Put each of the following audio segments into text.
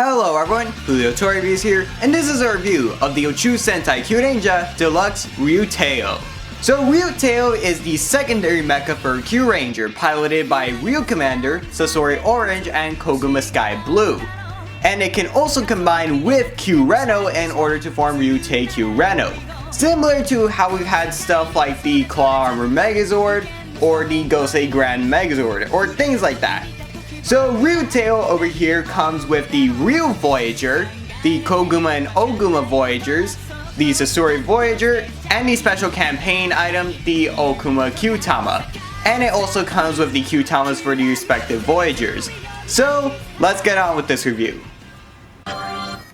Hello everyone, JulioToyReviews here, and this is a review of the Uchuu Sentai Kyuranger Deluxe Ryu Teao. So Ryu Teao is the secondary mecha for Kyuranger, piloted by Ryu Commander, Sasori Orange, and Oguma Sky Blue. And it can also combine with Q-Reno in order to form Ryu Te-Q-Reno. Similar to how we've had stuff like the Claw Armor Megazord, or the Gosei Grand Megazord, or things like that. So Ryu Teao over here comes with the Ryu Voyager, the Oguma and Oguma Voyagers, the Sasori Voyager, and the special campaign item, the Ogumaqama. And it also comes with the Q-Tamas for the respective Voyagers. So let's get on with this review.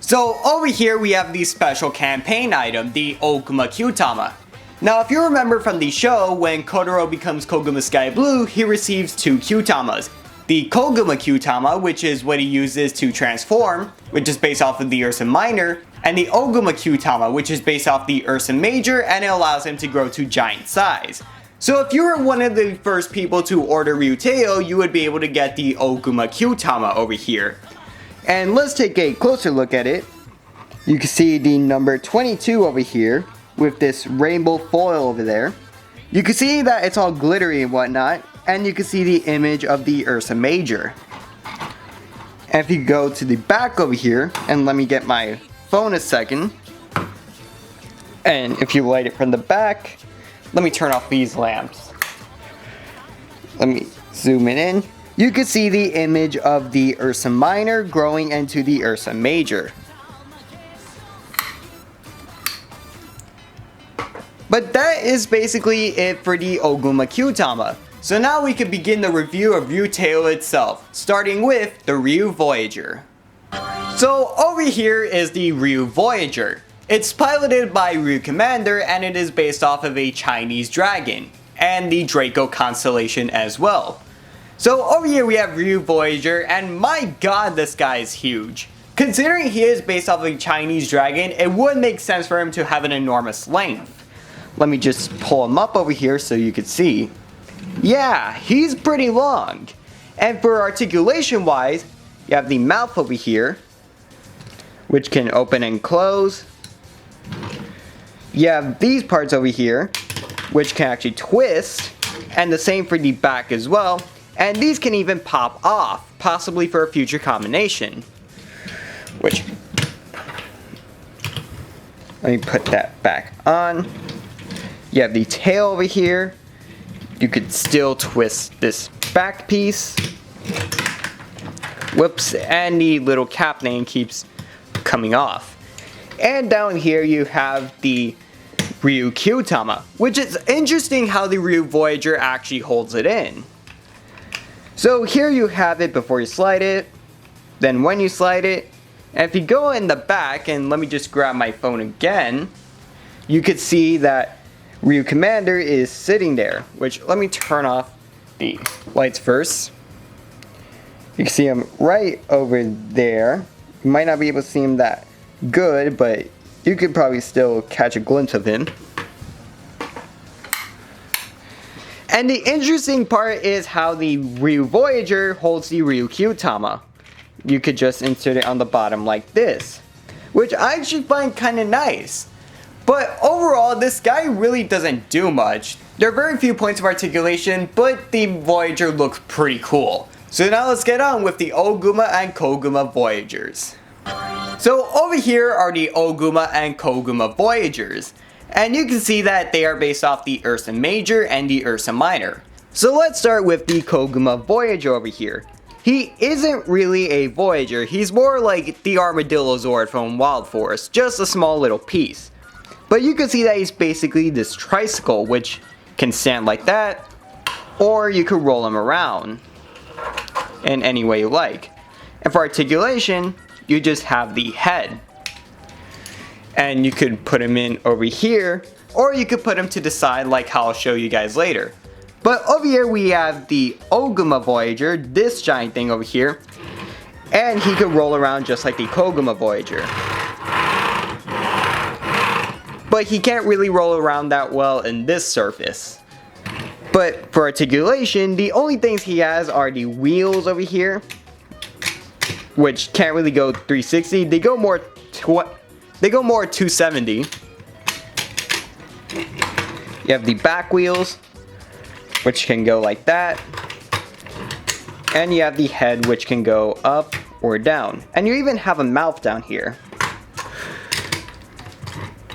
So over here we have the special campaign item, the Ogumaqama. Now if you remember from the show, when Kotaro becomes Oguma Sky Blue, he receives two Q-Tamas. The Ogumaqama, which is what he uses to transform, which is based off of the Ursa Minor, and the Ogumaqama, which is based off the Ursa Major, and it allows him to grow to giant size. So if you were one of the first people to order Ryu Teao, you would be able to get the Ogumaqama over here. And let's take a closer look at it. You can see the number 22 over here, with this rainbow foil over there. You can see that it's all glittery and whatnot. And you can see the image of the Ursa Major. And if you go to the back over here, and let me get my phone a second. And if you light it from the back, let me turn off these lamps. Let me zoom it in. You can see the image of the Ursa Minor growing into the Ursa Major. But that is basically it for the Ogumaqama. So now we can begin the review of Ryu Teao itself, starting with the Ryu Voyager. So over here is the Ryu Voyager. It's piloted by Ryu Commander and it is based off of a Chinese dragon, and the Draco constellation as well. So over here we have Ryu Voyager, and my god, this guy is huge. Considering he is based off of a Chinese dragon, it would make sense for him to have an enormous length. Let me just pull him up over here so you can see. Yeah, he's pretty long. And for articulation wise, you have the mouth over here, which can open and close. You have these parts over here, which can actually twist, and the same for the back as well. And these can even pop off, possibly for a future combination. Which, let me put that back on. You have the tail over here. You could still twist this back piece. Whoops, and the little cap name keeps coming off. And down here you have the Ryu Q-Tama, which is interesting how the Ryu Voyager actually holds it in. So here you have it before you slide it, then when you slide it, and if you go in the back, and let me just grab my phone again, you could see that Ryu Commander is sitting there, which, let me turn off the lights first. You can see him right over there. You might not be able to see him that good, but you could probably still catch a glimpse of him. And the interesting part is how the Ryu Voyager holds the Ryu Q-Tama. You could just insert it on the bottom like this, which I actually find kind of nice. But overall, this guy really doesn't do much. There are very few points of articulation, but the Voyager looks pretty cool. So now let's get on with the Oguma and Oguma Voyagers. So over here are the Oguma and Oguma Voyagers. And you can see that they are based off the Ursa Major and the Ursa Minor. So let's start with the Oguma Voyager over here. He isn't really a Voyager, he's more like the Armadillo Zord from Wild Force, just a small little piece. But you can see that he's basically this tricycle, which can stand like that, or you could roll him around in any way you like. And for articulation, you just have the head. And you could put him in over here, or you could put him to the side like how I'll show you guys later. But over here we have the Oguma Voyager, this giant thing over here, and he could roll around just like the Oguma Voyager. But he can't really roll around that well in this surface. But for articulation, the only things he has are the wheels over here, which can't really go 360. They go more 270. You have the back wheels, which can go like that. And you have the head, which can go up or down. And you even have a mouth down here.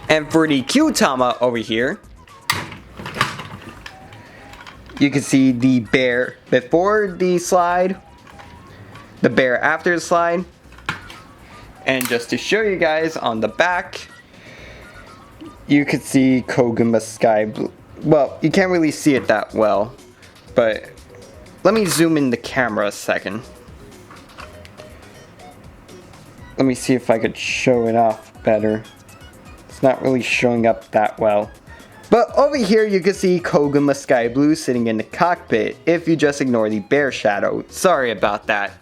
And for the Q-Tama over here, you can see the bear before the slide, the bear after the slide. And just to show you guys on the back, you can see Koguma Sky Blue. Well, you can't really see it that well, but let me zoom in the camera a second. Let me see if I could show it off better. It's not really showing up that well. But over here you can see Koguma Sky Blue sitting in the cockpit if you just ignore the bear shadow. Sorry about that.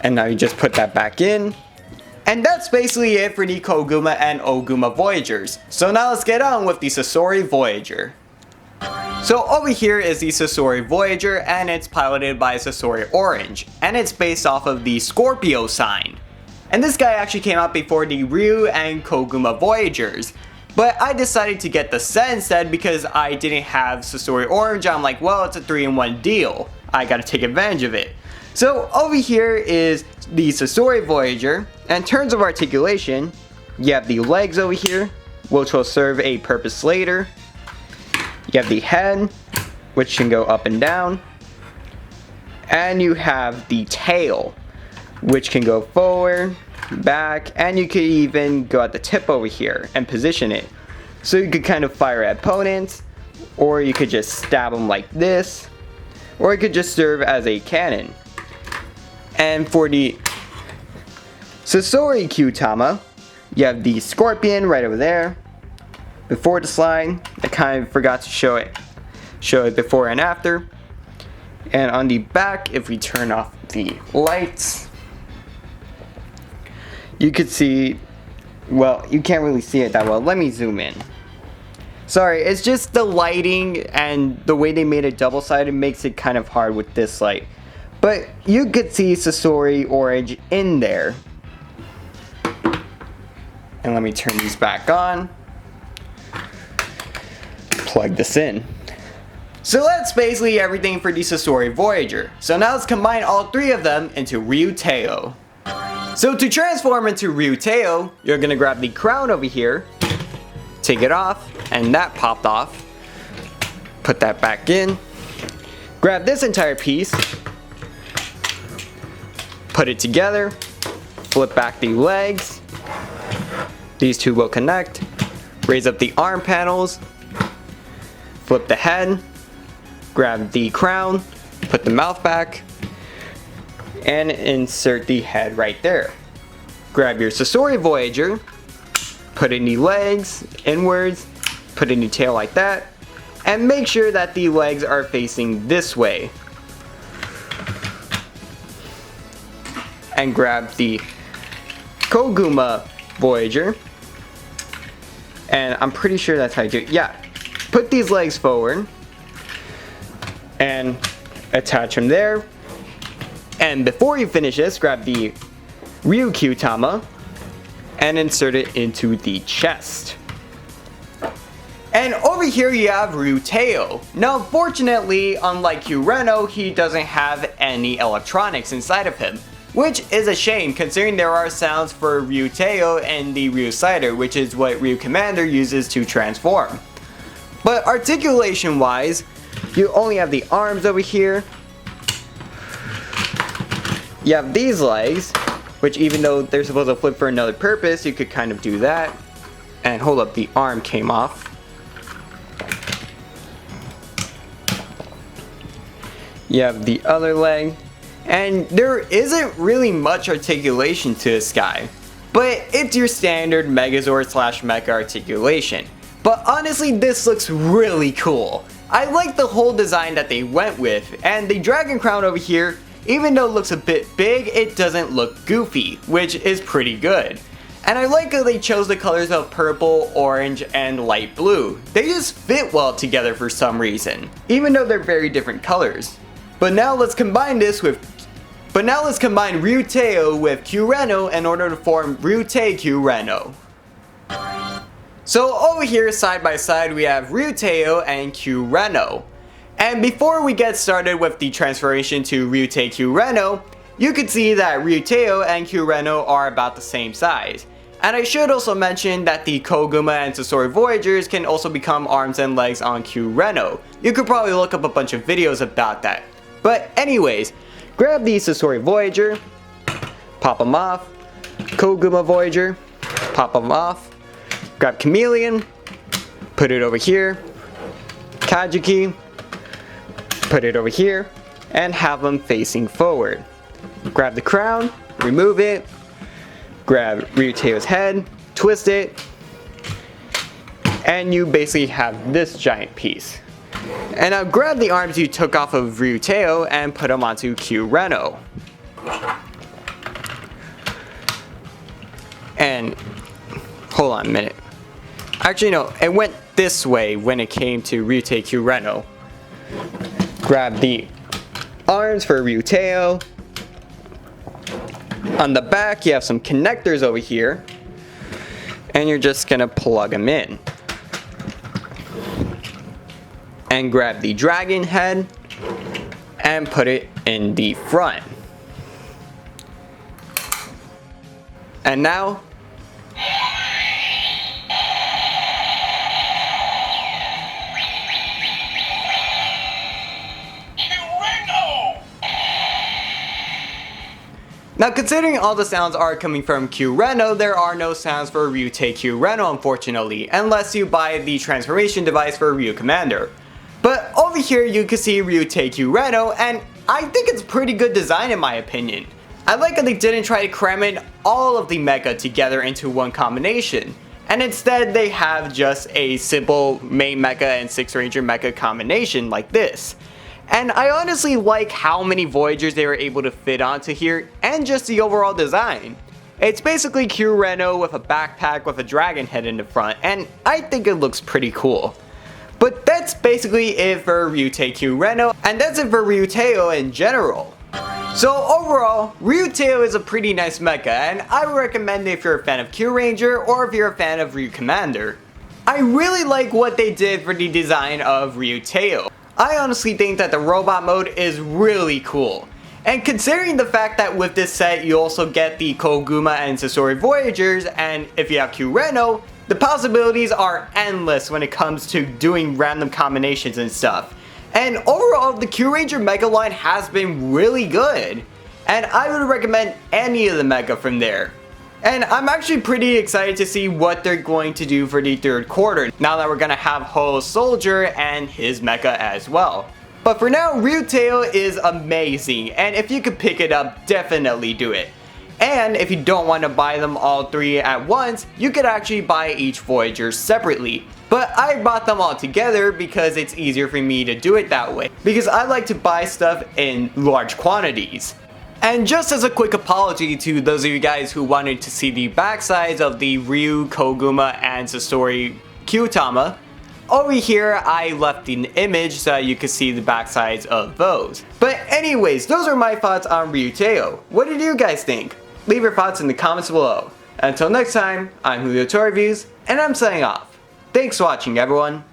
And now you just put that back in. And that's basically it for the Koguma and Oguma Voyagers. So now let's get on with the Sasori Voyager. So over here is the Sasori Voyager, and it's piloted by Sasori Orange, and it's based off of the Scorpio sign. And this guy actually came out before the Ryu and Koguma Voyagers. But I decided to get the set instead because I didn't have Sasori Orange. I'm like, well, it's a 3-in-1 deal. I gotta take advantage of it. So over here is the Sasori Voyager, and in terms of articulation, you have the legs over here, which will serve a purpose later. You have the head, which can go up and down. And you have the tail, which can go forward, back, and you could even go at the tip over here and position it. So you could kind of fire at opponents, or you could just stab them like this, or it could just serve as a cannon. And for the Sasori Q-Tama, you have the scorpion right over there. Before the slide, I kind of forgot to show it before and after. And on the back, if we turn off the lights, you could see, well, you can't really see it that well. Let me zoom in. Sorry, it's just the lighting and the way they made it double-sided makes it kind of hard with this light. But you could see Sasori Orange in there. And let me turn these back on. Plug this in. So that's basically everything for the Sasori Voyager. So now let's combine all three of them into Ryuteioh. So to transform into Ryuteioh, you're gonna grab the crown over here, take it off, and that popped off. Put that back in. Grab this entire piece, put it together, flip back the legs. These two will connect. Raise up the arm panels, flip the head, grab the crown, put the mouth back, and insert the head right there. Grab your Sasori Voyager, put in the legs inwards, put in the tail like that, and make sure that the legs are facing this way. And grab the Koguma Voyager, and I'm pretty sure that's how you do it. Yeah, put these legs forward and attach them there. And before you finish this, grab the Ryu Q-Tama and insert it into the chest. And over here you have Ryuteioh. Now unfortunately, unlike Q-Reno, he doesn't have any electronics inside of him, which is a shame considering there are sounds for Ryuteioh and the Ryu Cider, which is what Ryu Commander uses to transform. But articulation wise, you only have the arms over here. You have these legs, which even though they're supposed to flip for another purpose, you could kind of do that. And hold up, the arm came off. You have the other leg. And there isn't really much articulation to this guy, but it's your standard Megazord / Mecha articulation. But honestly, this looks really cool. I like the whole design that they went with, and the dragon crown over here, even though it looks a bit big, it doesn't look goofy, which is pretty good. And I like how they chose the colors of purple, orange, and light blue. They just fit well together for some reason, even though they're very different colors. But now let's combine Ryu Teao with Q-Reno in order to form Ryu Te-Q-Reno. So over here side by side we have Ryu Teao and Q-Reno. And before we get started with the transformation to Ryu Te-Q-Reno, you can see that Ryu Teao and Q-Reno are about the same size. And I should also mention that the Oguma and Sasori Voyagers can also become arms and legs on Q-Reno. You could probably look up a bunch of videos about that. But anyways, grab the Sasori Voyager, pop them off, Oguma Voyager, pop them off, grab Chameleon, put it over here, Kajuki, put it over here, and have them facing forward. Grab the crown, remove it, grab Ryuteioh's head, twist it, and you basically have this giant piece. And now grab the arms you took off of Ryuteioh and put them onto Q-Reno. And hold on a minute. Actually no, it went this way when it came to Ryu Te-Q-Reno. Grab the arms for Ryuteioh. On the back you have some connectors over here. And you're just gonna plug them in. And grab the dragon head and put it in the front. And now considering all the sounds are coming from Q-Reno, there are no sounds for Ryu Te-Q-Reno unfortunately, unless you buy the transformation device for Ryu Commander. But over here you can see Ryu Te-Q-Reno, and I think it's pretty good design in my opinion. I like how they didn't try to cram in all of the mecha together into one combination, and instead they have just a simple main mecha and 6 ranger mecha combination like this. And I honestly like how many Voyagers they were able to fit onto here, and just the overall design. It's basically Q-Reno with a backpack with a dragon head in the front, and I think it looks pretty cool. But that's basically it for Ryu Te-Q-Reno, and that's it for Ryuteioh in general. So overall, Ryuteioh is a pretty nice mecha, and I would recommend it if you're a fan of Kyuranger or if you're a fan of Ryu Commander. I really like what they did for the design of Ryuteioh. I honestly think that the robot mode is really cool. And considering the fact that with this set you also get the Oguma and Sasori Voyagers, and if you have Q-Reno, the possibilities are endless when it comes to doing random combinations and stuff. And overall, the Kyuranger Mega line has been really good. And I would recommend any of the Mega from there. And I'm actually pretty excited to see what they're going to do for the third quarter, now that we're gonna have Ho Soldier and his mecha as well. But for now, Ryuteioh is amazing, and if you could pick it up, definitely do it. And if you don't want to buy them all 3 at once, you could actually buy each Voyager separately. But I bought them all together because it's easier for me to do it that way, because I like to buy stuff in large quantities. And just as a quick apology to those of you guys who wanted to see the backsides of the Ryu, Oguma, and Sasori Kyutama, over here I left an image so that you can see the backsides of those. But anyways, those are my thoughts on Ryuteioh. What did you guys think? Leave your thoughts in the comments below. Until next time, I'm JulioToyReviews, and I'm signing off. Thanks for watching everyone.